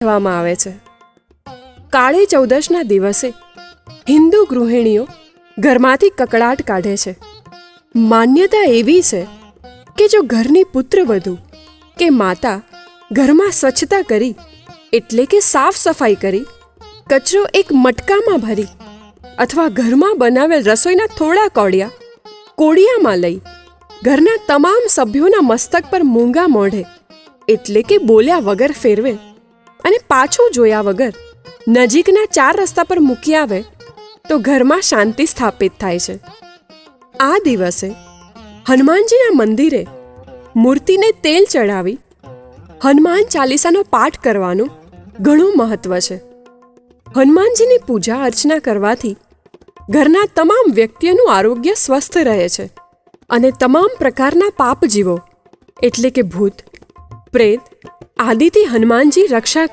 કહેવામાં આવે છે. કાળી ચૌદશના દિવસે હિન્દુ ગૃહિણીઓ ઘરમાંથી કકળાટ કાઢે છે. માન્યતા એવી છે કે જો ઘરની પુત્રવધુ કે માતા ઘરમાં સ્વચ્છતા કરી એટલે કે સાફ સફાઈ કરી કચરો એક મટકામાં ભરી અથવા ઘરમાં બનાવેલ રસોઈના થોડા કોડિયામાં લઈ ઘરના તમામ સભ્યોના મસ્તક પર મૂંગા મોઢે એટલે કે બોલ્યા વગર ફેરવે અને પાછું જોયા વગર નજીકના 4 રસ્તા પર મૂકી આવે તો ઘરમાં શાંતિ સ્થાપિત થાય છે. આ દિવસે હનુમાનજીના મંદિરે મૂર્તિને તેલ ચડાવી હનુમાન ચાલીસાનો પાઠ કરવાનું ઘણું મહત્વ છે. હનુમાનજીની પૂજા અર્ચના કરવાથી ઘરના તમામ વ્યક્તિઓનું આરોગ્ય સ્વસ્થ રહે છે અને તમામ પ્રકારના પાપ જીવો એટલે કે ભૂત, પ્રેત આદિથી હનુમાનજી રક્ષા